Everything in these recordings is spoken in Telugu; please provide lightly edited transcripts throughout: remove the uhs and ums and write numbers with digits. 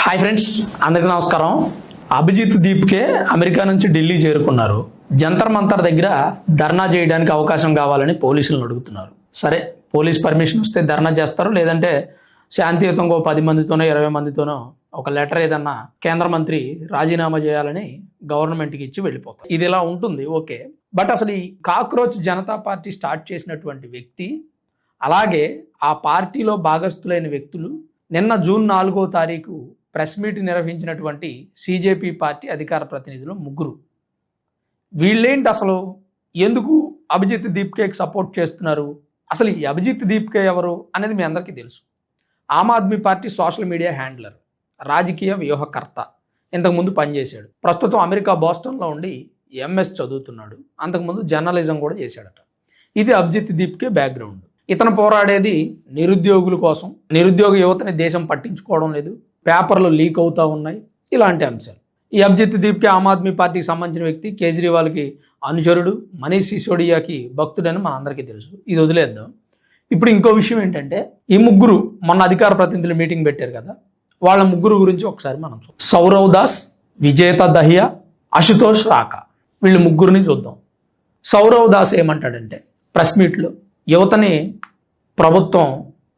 హాయ్ ఫ్రెండ్స్, అందరికీ నమస్కారం. అభిజిత్ దీప్కే అమెరికా నుంచి ఢిల్లీ చేరుకున్నారు. జంతర్ మంతర్ దగ్గర ధర్నా చేయడానికి అవకాశం కావాలని పోలీసులను అడుగుతున్నారు. సరే, పోలీస్ పర్మిషన్ వస్తే ధర్నా చేస్తారు, లేదంటే శాంతియుతంగా 10 మందితోనో 20 మందితోనో ఒక లెటర్ ఏదన్నా కేంద్ర మంత్రి రాజీనామా చేయాలని గవర్నమెంట్కి ఇచ్చి వెళ్ళిపోతారు. ఇది ఇలా ఉంటుంది, ఓకే. బట్ అసలు ఈ కాక్రోచ్ జనతా పార్టీ స్టార్ట్ చేసినటువంటి వ్యక్తి, అలాగే ఆ పార్టీలో భాగస్థులైన వ్యక్తులు నిన్న జూన్ 4వ తారీఖు ప్రెస్ మీట్ నిర్వహించినటువంటి సిజేపీ పార్టీ అధికార ప్రతినిధులు ముగ్గురు. వీళ్ళేంటి అసలు, ఎందుకు అభిజిత్ దీప్కేకి సపోర్ట్ చేస్తున్నారు, అసలు ఈ అభిజిత్ దీప్కే ఎవరు అనేది మీ అందరికీ తెలుసు. Aam Aadmi Party social media handler, రాజకీయ వ్యూహకర్త, ఇంతకుముందు పనిచేశాడు. ప్రస్తుతం అమెరికా బోస్టన్లో ఉండి ఎంఎస్ చదువుతున్నాడు. అంతకుముందు జర్నలిజం కూడా చేశాడట. ఇది అభిజిత్ దీప్కే బ్యాక్గ్రౌండ్. ఇతను పోరాడేది నిరుద్యోగుల కోసం. నిరుద్యోగ యువతని దేశం పట్టించుకోవడం లేదు, పేపర్లు లీక్ అవుతూ ఉన్నాయి, ఇలాంటి అంశాలు. ఈ అభిజిత్ దీప్కే ఆమ్ ఆద్మీ పార్టీకి సంబంధించిన వ్యక్తి, కేజ్రీవాల్కి అనుచరుడు, మనీష్ సిసోడియాకి భక్తుడని మన అందరికీ తెలుసు. ఇది వదిలేద్దాం. ఇప్పుడు ఇంకో విషయం ఏంటంటే, ఈ ముగ్గురు మొన్న అధికార ప్రతినిధులు మీటింగ్ పెట్టారు కదా, వాళ్ళ ముగ్గురు గురించి ఒకసారి మనం చూద్దాం. సౌరవ్ దాస్, విజేత దహియా, అశుతోష్ రాకా, వీళ్ళు ముగ్గురిని చూద్దాం. సౌరవ్ దాస్ ఏమంటాడంటే ప్రెస్ మీట్లో, యువతని ప్రభుత్వం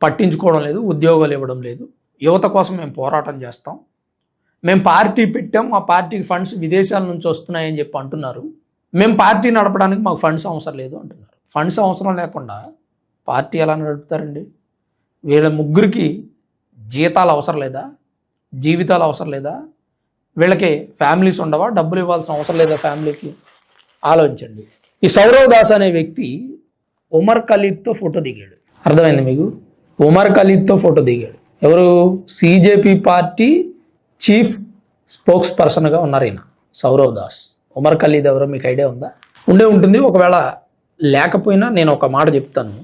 పట్టించుకోవడం లేదు, ఉద్యోగాలు ఇవ్వడం లేదు, యువత కోసం మేము పోరాటం చేస్తాం, మేము పార్టీ పెట్టాం, మా పార్టీకి ఫండ్స్ విదేశాల నుంచి వస్తున్నాయని చెప్పి అంటున్నారు, మేము పార్టీ నడపడానికి మాకు ఫండ్స్ అవసరం లేదు అంటున్నారు. ఫండ్స్ అవసరం లేకుండా పార్టీ ఎలా నడుపుతారండి? వీళ్ళ ముగ్గురికి జీతాలు అవసరం లేదా, జీవితాలు అవసరం లేదా, వీళ్ళకి ఫ్యామిలీస్ ఉండవా, డబ్బులు ఇవ్వాల్సిన అవసరం లేదా ఫ్యామిలీకి? ఆలోచించండి. ఈ సౌరవ్ దాస్ అనే వ్యక్తి ఉమర్ ఖలీద్తో ఫోటో దిగాడు. అర్థమైంది మీకు? ఉమర్ ఖలీద్తో ఫోటో దిగాడు. ఎవరు? సిజేపీ పార్టీ చీఫ్ స్పోక్స్ పర్సన్గా ఉన్నారు ఈయన సౌరవ్ దాస్. ఉమర్ ఖలీద్ ఎవరో మీకు ఐడియా ఉందా? ఉండే ఉంటుంది, ఒకవేళ లేకపోయినా నేను ఒక మాట చెప్తాను.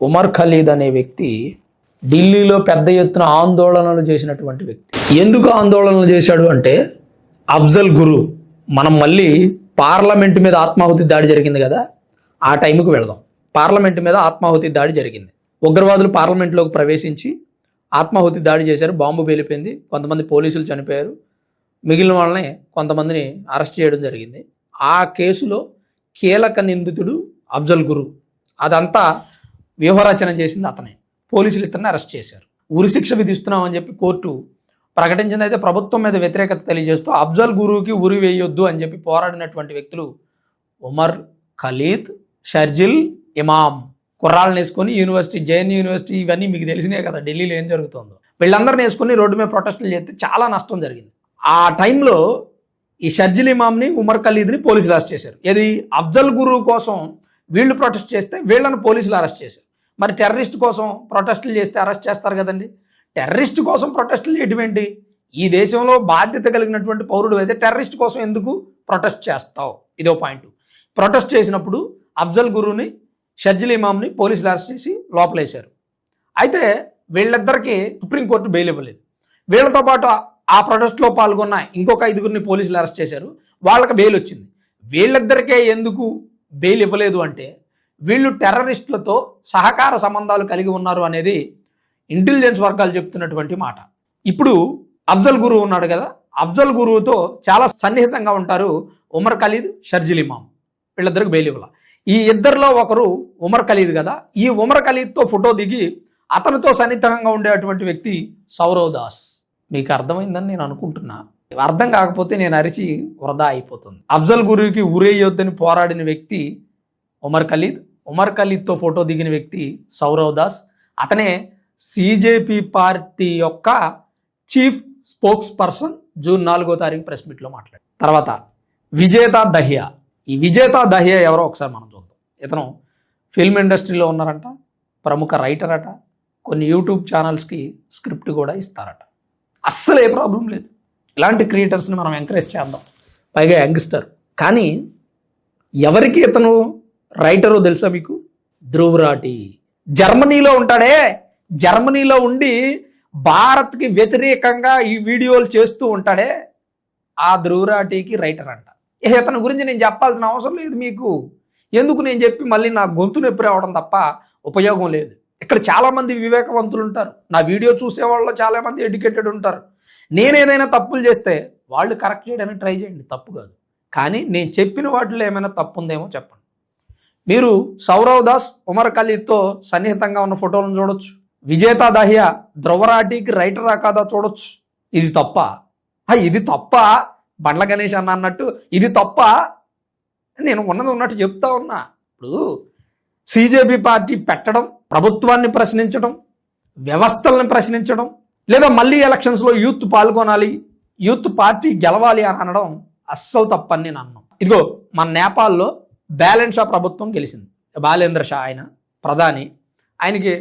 ఉమర్ ఖలీద్ అనే వ్యక్తి ఢిల్లీలో పెద్ద ఎత్తున ఆందోళనలు చేసినటువంటి వ్యక్తి. ఎందుకు ఆందోళనలు చేశాడు అంటే, అఫ్జల్ గురు, మనం మళ్ళీ పార్లమెంట్ మీద ఆత్మాహుతి దాడి జరిగింది కదా, ఆ టైంకి వెళదాం. పార్లమెంట్ మీద ఆత్మాహుతి దాడి జరిగింది. ఉగ్రవాదులు పార్లమెంట్లోకి ప్రవేశించి ఆత్మాహుతి దాడి చేశారు, బాంబు పేలిపోయింది, కొంతమంది పోలీసులు చనిపోయారు, మిగిలిన వాళ్ళని కొంతమందిని అరెస్ట్ చేయడం జరిగింది. ఆ కేసులో కీలక నిందితుడు అఫ్జల్ గురు. అదంతా వ్యూహరచన చేసింది అతనే. పోలీసులు ఇతన్ని అరెస్ట్ చేశారు. ఉరిశిక్ష విధిస్తున్నామని చెప్పి కోర్టు ప్రకటించింది. అయితే ప్రభుత్వం మీద వ్యతిరేకత తెలియజేస్తూ అఫ్జల్ గురుకి ఉరి వేయొద్దు అని చెప్పి పోరాడినటువంటి వ్యక్తులు ఉమర్ ఖలీద్, షర్జిల్ ఇమాం. కుర్రాళ్ళని వేసుకొని యూనివర్సిటీ, జేఎన్ యూనివర్సిటీ, ఇవన్నీ మీకు తెలిసినాయి కదా ఢిల్లీలో ఏం జరుగుతుందో. వీళ్ళందరినీ వేసుకొని రోడ్డు మీద ప్రొటెస్టులు చేస్తే చాలా నష్టం జరిగింది. ఆ టైంలో ఈ షర్జిల్ ఇమాంని, ఉమర్ ఖలీద్ని పోలీసులు అరెస్ట్ చేశారు. ఇది అఫ్జల్ గురు కోసం వీళ్ళు ప్రొటెస్ట్ చేస్తే వీళ్ళని పోలీసులు అరెస్ట్ చేశారు. మరి టెర్రరిస్ట్ కోసం ప్రొటెస్టులు చేస్తే అరెస్ట్ చేస్తారు కదండి. టెర్రరిస్ట్ కోసం ప్రొటెస్టులు చేయడం ఏంటి? ఈ దేశంలో బాధ్యత కలిగినటువంటి పౌరుడు అయితే టెర్రరిస్ట్ కోసం ఎందుకు ప్రొటెస్ట్ చేస్తావు? ఇదో పాయింట్. ప్రొటెస్ట్ చేసినప్పుడు అఫ్జల్ గురుని, షర్జిల్ ఇమాంని పోలీసులు అరెస్ట్ చేసి లోపలేశారు. అయితే వీళ్ళిద్దరికి సుప్రీంకోర్టు బెయిల్ ఇవ్వలేదు. వీళ్ళతో పాటు ఆ ప్రొటెస్ట్లో పాల్గొన్న ఇంకొక 5గురిని పోలీసులు అరెస్ట్ చేశారు, వాళ్ళకి బెయిల్ వచ్చింది. వీళ్ళిద్దరికే ఎందుకు బెయిల్ ఇవ్వలేదు అంటే, వీళ్ళు టెర్రరిస్టులతో సహకార సంబంధాలు కలిగి ఉన్నారు అనేది ఇంటెలిజెన్స్ వర్గాలు చెప్తున్నటువంటి మాట. ఇప్పుడు అఫ్జల్ గురు ఉన్నాడు కదా, అఫ్జల్ గురువుతో చాలా సన్నిహితంగా ఉంటారు ఉమర్ ఖలీద్, షర్జిల్ ఇమాం. వీళ్ళిద్దరికి బెయిల్ ఇవ్వాల. ఈ ఇద్దరిలో ఒకరు ఉమర్ ఖలీద్ కదా, ఈ ఉమర్ ఖలీద్తో ఫోటో దిగి అతనితో సన్నిహితంగా ఉండేటువంటి వ్యక్తి సౌరవ్ దాస్. మీకు అర్థమైందని నేను అనుకుంటున్నా. అర్థం కాకపోతే నేను అరిచి వృధా అయిపోతుంది. అఫ్జల్ గురుకి ఉరేయొద్దని పోరాడిన వ్యక్తి ఉమర్ ఖలీద్, ఉమర్ ఖలీద్తో ఫోటో దిగిన వ్యక్తి సౌరవ్ దాస్. అతనే సిజేపీ పార్టీ యొక్క చీఫ్ స్పోక్స్ పర్సన్. జూన్ 4వ తారీఖు ప్రెస్ మీట్లో మాట్లాడారు. తర్వాత విజేత దహియా. ఈ విజేత దహియా ఎవరో ఒకసారి మనం చూద్దాం. ఇతను ఫిల్మ్ ఇండస్ట్రీలో ఉన్నారంట, ప్రముఖ రైటర్ అట, కొన్ని యూట్యూబ్ ఛానల్స్కి స్క్రిప్ట్ కూడా ఇస్తారట. అస్సలు ఏ ప్రాబ్లం లేదు, ఇలాంటి క్రియేటర్స్ని మనం ఎంకరేజ్ చేద్దాం. పైగా యంగ్స్టర్. కానీ ఎవరికి ఇతను రైటరో తెలుసా మీకు? ధ్రువ్ రాఠీ. జర్మనీలో ఉంటాడే, జర్మనీలో ఉండి భారత్కి వ్యతిరేకంగా ఈ వీడియోలు చేస్తూ ఉంటాడే, ఆ ధ్రువ్ రాఠీకి రైటర్ అంట. ఇతని గురించి నేను చెప్పాల్సిన అవసరం లేదు మీకు. ఎందుకు నేను చెప్పి మళ్ళీ నా గొంతు నొప్పి రావడం తప్ప ఉపయోగం లేదు. ఇక్కడ చాలా మంది వివేకవంతులు ఉంటారు, నా వీడియో చూసే వాళ్ళు చాలా మంది ఎడ్యుకేటెడ్ ఉంటారు. నేనేదైనా తప్పులు చేస్తే వాళ్ళు కరెక్ట్ చేయడానికి ట్రై చేయండి, తప్పు కాదు. కానీ నేను చెప్పిన వాటిలో ఏమైనా తప్పు ఉందేమో చెప్పండి. మీరు సౌరవ్ దాస్ ఉమర్ ఖలీద్తో సన్నిహితంగా ఉన్న ఫోటోలను చూడొచ్చు. విజేత దహియా ధ్రువరాటికి రైటరా కాదా చూడొచ్చు. ఇది తప్ప? ఇది తప్ప బండ్ల గణేష్ అన్నట్టు ఇది తప్ప? నేను ఉన్నది ఉన్నట్టు చెప్తా ఉన్నా. ఇప్పుడు సిజేపీ పార్టీ పెట్టడం, ప్రభుత్వాన్ని ప్రశ్నించడం, వ్యవస్థలను ప్రశ్నించడం, లేదా మళ్ళీ ఎలక్షన్స్లో యూత్ పాల్గొనాలి, యూత్ పార్టీ గెలవాలి అని అనడం అస్సలు తప్పని నేను అన్నాను. ఇదిగో మన నేపాల్లో బ్యాలెన్స్ షా ప్రభుత్వం గెలిచింది. బాలేంద్ర షా ఆయన ప్రధాని, ఆయనకి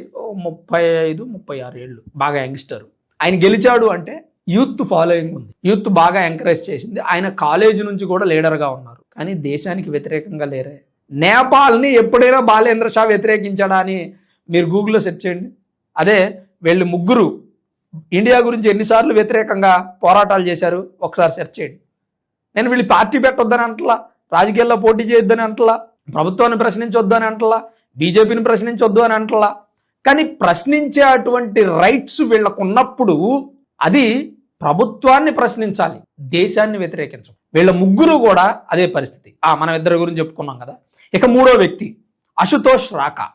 35-36 ఏళ్ళు, బాగా యంగ్స్టర్. ఆయన గెలిచాడు అంటే యూత్ ఫాలోయింగ్ ఉంది, యూత్ బాగా ఎంకరేజ్ చేసింది. ఆయన కాలేజీ నుంచి కూడా లీడర్గా ఉన్నారు. కానీ దేశానికి వ్యతిరేకంగా లేరే. నేపాల్ని ఎప్పుడైనా బాలేంద్ర షా వ్యతిరేకించాడా అని మీరు గూగుల్లో సెర్చ్ చేయండి. అదే వీళ్ళు ముగ్గురు ఇండియా గురించి ఎన్నిసార్లు వ్యతిరేకంగా పోరాటాలు చేశారు ఒకసారి సెర్చ్ చేయండి. నేను వీళ్ళు పార్టీ పెట్టొద్దని అంటలా, రాజకీయాల్లో పోటీ చేయొద్దని అంటలా, ప్రభుత్వాన్ని ప్రశ్నించొద్దు అని అంటలా, బీజేపీని ప్రశ్నించొద్దు అని అంటలా. కానీ ప్రశ్నించే అటువంటి రైట్స్ వీళ్ళకు ఉన్నప్పుడు అది ప్రభుత్వాన్ని ప్రశ్నించాలి, దేశాన్ని వ్యతిరేకించం. వీళ్ళ ముగ్గురు కూడా అదే పరిస్థితి. మనం ఇద్దరి గురించి చెప్పుకున్నాం కదా. ఇక మూడో వ్యక్తి అశుతోష్ రాకా.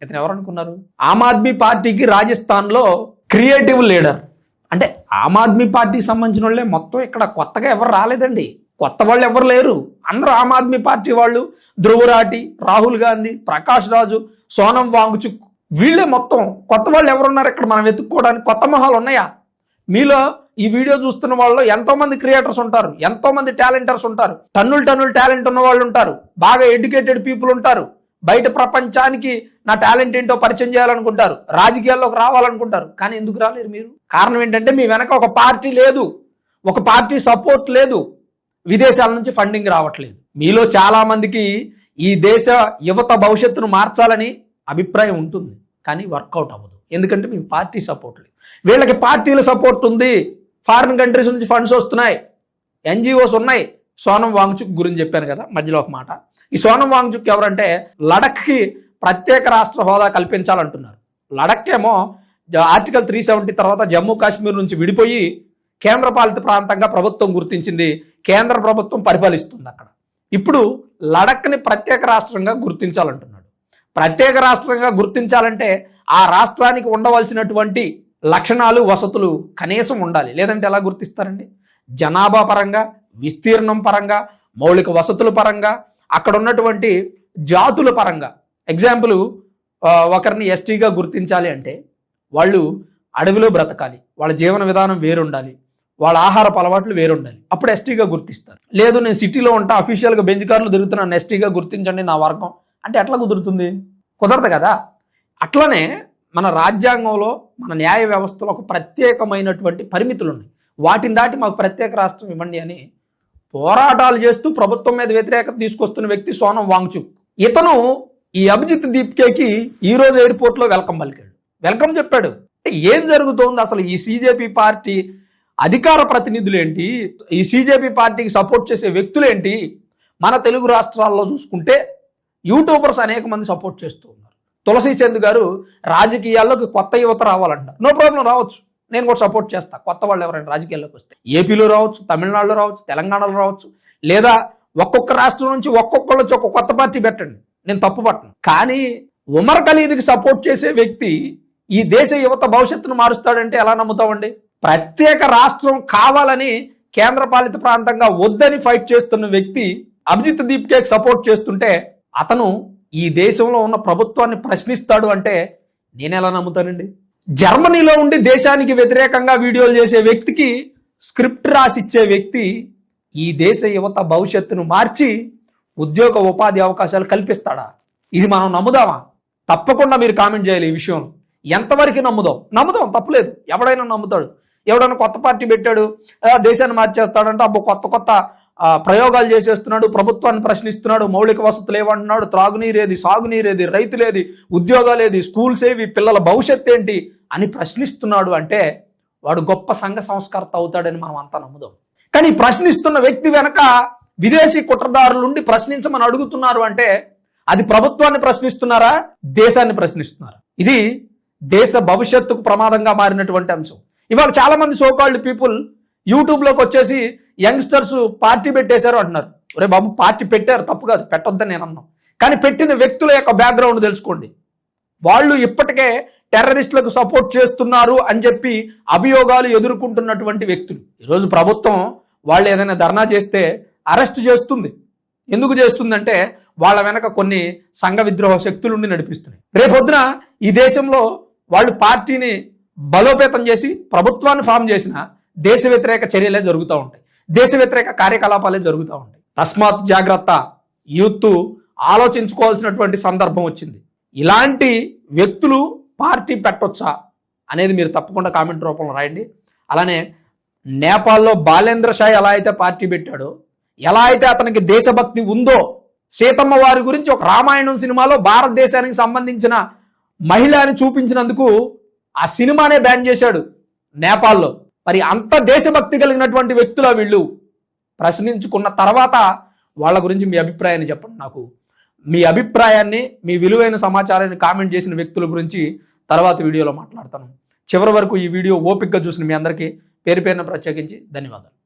ఇతను ఎవరు అనుకున్నారు? ఆమ్ ఆద్మీ పార్టీకి రాజస్థాన్లో క్రియేటివ్ లీడర్. అంటే ఆమ్ ఆద్మీ పార్టీకి సంబంధించిన వాళ్ళే మొత్తం. ఇక్కడ కొత్తగా ఎవరు రాలేదండి, కొత్త వాళ్ళు ఎవరు లేరు. అందరూ ఆమ్ ఆద్మీ పార్టీ వాళ్ళు. ధ్రువరాటి, రాహుల్ గాంధీ, ప్రకాష్ రాజు, సోనం వాంగ్చుక్, వీళ్ళే మొత్తం. కొత్త వాళ్ళు ఎవరున్నారు ఇక్కడ మనం వెతుక్కోవడానికి? కొత్త మొహాలు ఉన్నాయా? మీలో ఈ వీడియో చూస్తున్న వాళ్ళు ఎంతో మంది క్రియేటర్స్ ఉంటారు, ఎంతో మంది టాలెంటర్స్ ఉంటారు, టన్నులు టాలెంట్ ఉన్న వాళ్ళు ఉంటారు, బాగా ఎడ్యుకేటెడ్ పీపుల్ ఉంటారు. బయట ప్రపంచానికి నా టాలెంట్ ఏంటో పరిచయం చేయాలనుకుంటారు, రాజకీయాల్లోకి రావాలనుకుంటారు. కానీ ఎందుకు రాలేరు మీరు? కారణం ఏంటంటే మీ వెనక ఒక పార్టీ లేదు, ఒక పార్టీ సపోర్ట్ లేదు, విదేశాల నుంచి ఫండింగ్ రావట్లేదు. మీలో చాలా మందికి ఈ దేశ యువత భవిష్యత్తును మార్చాలని అభిప్రాయం ఉంటుంది, కానీ వర్కౌట్ అవ్వదు. ఎందుకంటే మీకు పార్టీ సపోర్ట్ లేదు. వీళ్ళకి పార్టీల సపోర్ట్ ఉంది, ఫారిన్ కంట్రీస్ నుంచి ఫండ్స్ వస్తున్నాయి, ఎన్జిఓస్ ఉన్నాయి. సోనం వాంగ్చుక్ గురించి చెప్పాను కదా మధ్యలో ఒక మాట. ఈ సోనం వాంగ్చుక్ ఎవరంటే లడఖ్కి ప్రత్యేక రాష్ట్ర హోదా కల్పించాలంటున్నారు. లడఖ్ ఏమో ఆర్టికల్ 370 తర్వాత జమ్మూ కాశ్మీర్ నుంచి విడిపోయి కేంద్రపాలిత ప్రాంతంగా ప్రభుత్వం గుర్తించింది, కేంద్ర ప్రభుత్వం పరిపాలిస్తుంది అక్కడ. ఇప్పుడు లడఖ్ని ప్రత్యేక రాష్ట్రంగా గుర్తించాలంటున్నాడు. ప్రత్యేక రాష్ట్రంగా గుర్తించాలంటే ఆ రాష్ట్రానికి ఉండవలసినటువంటి లక్షణాలు, వసతులు కనీసం ఉండాలి. లేదంటే ఎలా గుర్తిస్తారండి? జనాభా పరంగా, విస్తీర్ణం పరంగా, మౌలిక వసతుల పరంగా, అక్కడ ఉన్నటువంటి జాతుల పరంగా. ఎగ్జాంపుల్, ఒకరిని ఎస్టీగా గుర్తించాలి అంటే వాళ్ళు అడవిలో బ్రతకాలి, వాళ్ళ జీవన విధానం వేరుండాలి, వాళ్ళ ఆహారపు అలవాట్లు వేరుండాలి, అప్పుడు ఎస్టీగా గుర్తిస్తారు. లేదు నేను సిటీలో ఉంటా, అఫీషియల్గా బెంచ్ కార్లు తిరుగుతున్నాను, ఎస్టీగా గుర్తించండి నా వర్గం అంటే ఎట్లా కుదురుతుంది? కుదరదు కదా. అట్లనే మన రాజ్యాంగంలో, మన న్యాయ వ్యవస్థలో ఒక ప్రత్యేకమైనటువంటి పరిమితులు ఉన్నాయి. వాటిని దాటి మాకు ప్రత్యేక రాష్ట్రం ఇవ్వండి అని పోరాటాలు చేస్తూ ప్రభుత్వం మీద వ్యతిరేకత తీసుకొస్తున్న వ్యక్తి సోనం వాంగ్చుక్. ఇతను ఈ అభిజిత్ దీప్కేకి ఈరోజు ఎయిర్పోర్ట్లో వెల్కమ్ పలికాడు, వెల్కమ్ చెప్పాడు. అంటే ఏం జరుగుతోంది అసలు? ఈ సిజేపీ పార్టీ అధికార ప్రతినిధులు ఏంటి, ఈ సిజేపీ పార్టీకి సపోర్ట్ చేసే వ్యక్తులు ఏంటి? మన తెలుగు రాష్ట్రాల్లో చూసుకుంటే యూట్యూబర్స్ అనేక మంది సపోర్ట్ చేస్తూ ఉన్నారు. తులసి చంద్ గారు రాజకీయాల్లోకి కొత్త యువత రావాలంటారు. నో ప్రాబ్లం, రావచ్చు, నేను కూడా సపోర్ట్ చేస్తా. కొత్త వాళ్ళు ఎవరైనా రాజకీయాల్లోకి వస్తే ఏపీలో రావచ్చు, తమిళనాడులో రావచ్చు, తెలంగాణలో రావచ్చు, లేదా ఒక్కొక్క రాష్ట్రం నుంచి ఒక్కొక్కళ్ళు వచ్చి ఒక్కొక్క కొత్త పార్టీ పెట్టండి, నేను తప్పు పట్టను. కానీ ఉమర్ ఖలీద్కి సపోర్ట్ చేసే వ్యక్తి ఈ దేశ యువత భవిష్యత్తును మారుస్తాడంటే ఎలా నమ్ముతామండి? ప్రత్యేక రాష్ట్రం కావాలని కేంద్ర పాలిత ప్రాంతంగా వద్దని ఫైట్ చేస్తున్న వ్యక్తి అభిజిత్ దీప్కేకి సపోర్ట్ చేస్తుంటే అతను ఈ దేశంలో ఉన్న ప్రభుత్వాన్ని ప్రశ్నిస్తాడు అంటే నేను ఎలా నమ్ముతానండి? జర్మనీలో ఉండి దేశానికి వ్యతిరేకంగా వీడియోలు చేసే వ్యక్తికి స్క్రిప్ట్ రాసిచ్చే వ్యక్తి ఈ దేశ యువత భవిష్యత్తును మార్చి ఉద్యోగ ఉపాధి అవకాశాలు కల్పిస్తాడా? ఇది మనం నమ్ముదామా? తప్పకుండా మీరు కామెంట్ చేయాలి ఈ విషయంలో. ఎంతవరకు నమ్ముదాం, తప్పులేదు, ఎవడైనా నమ్ముతాడు. ఎవడైనా కొత్త పార్టీ పెట్టాడు, దేశాన్ని మార్చేస్తాడంటే అబ్బో కొత్త ప్రయోగాలు చేసేస్తున్నాడు, ప్రభుత్వాన్ని ప్రశ్నిస్తున్నాడు, మౌలిక వసతులు ఏమంటున్నాడు, త్రాగునీరేది, సాగునీరేది, రైతులేది, ఉద్యోగాలేది, స్కూల్స్ ఏవి, పిల్లల భవిష్యత్తు ఏంటి అని ప్రశ్నిస్తున్నాడు అంటే వాడు గొప్ప సంఘ సంస్కర్త అవుతాడని మనం అంతా నమ్ముదాం. కానీ ప్రశ్నిస్తున్న వ్యక్తి వెనక విదేశీ కుట్రదారులుండి ప్రశ్నించమని అడుగుతున్నారు అంటే అది ప్రభుత్వాన్ని ప్రశ్నిస్తున్నారా, దేశాన్ని ప్రశ్నిస్తున్నారా? ఇది దేశ భవిష్యత్తుకు ప్రమాదంగా మారినటువంటి అంశం. ఇవాళ చాలా మంది సోకాల్డ్ పీపుల్ యూట్యూబ్లోకి వచ్చేసి యంగ్స్టర్స్ పార్టీ పెట్టేశారు అంటున్నారు. ఒరే బాబు, పార్టీ పెట్టారు, తప్పు కాదు, పెట్టొద్దని నేను అన్నాను. కానీ పెట్టిన వ్యక్తుల యొక్క బ్యాక్గ్రౌండ్ తెలుసుకోండి. వాళ్ళు ఇప్పటికే టెర్రరిస్టులకు సపోర్ట్ చేస్తున్నారు అని చెప్పి అభియోగాలు ఎదుర్కొంటున్నటువంటి వ్యక్తులు. ఈరోజు ప్రభుత్వం వాళ్ళు ఏదైనా ధర్నా చేస్తే అరెస్ట్ చేస్తుంది. ఎందుకు చేస్తుందంటే వాళ్ళ వెనక కొన్ని సంఘ విద్రోహ శక్తులుండి నడిపిస్తున్నాయి. రేపొద్దున ఈ దేశంలో వాళ్ళు పార్టీని బలోపేతం చేసి ప్రభుత్వాన్ని ఫామ్ చేసిన దేశ వ్యతిరేక చర్యలే జరుగుతూ ఉంటాయి, దేశ వ్యతిరేక కార్యకలాపాలే జరుగుతూ ఉంటాయి. తస్మాత్ జాగ్రత్త, యూత్ ఆలోచించుకోవాల్సినటువంటి సందర్భం వచ్చింది. ఇలాంటి వ్యక్తులు పార్టీ పెట్టొచ్చా అనేది మీరు తప్పకుండా కామెంట్ రూపంలో రాయండి. అలానే నేపాల్లో బాలేంద్ర షా ఎలా అయితే పార్టీ పెట్టాడో, ఎలా అయితే అతనికి దేశభక్తి ఉందో, సీతమ్మ వారి గురించి ఒక రామాయణం సినిమాలో భారతదేశానికి సంబంధించిన మహిళని చూపించినందుకు ఆ సినిమానే బ్యాన్ చేశాడు నేపాల్లో. మరి అంత దేశభక్తి కలిగినటువంటి వ్యక్తుల వీళ్ళు ప్రశ్నించుకున్న తర్వాత వాళ్ళ గురించి మీ అభిప్రాయాన్ని చెప్పండి. నాకు మీ అభిప్రాయాన్ని, మీ విలువైన సమాచారాన్ని కామెంట్ చేసిన వ్యక్తుల గురించి తర్వాత వీడియోలో మాట్లాడతాను. చివరి వరకు ఈ వీడియో ఓపికగా చూసిన మీ అందరికీ పేరు పేరున ప్రత్యేకించి ధన్యవాదాలు.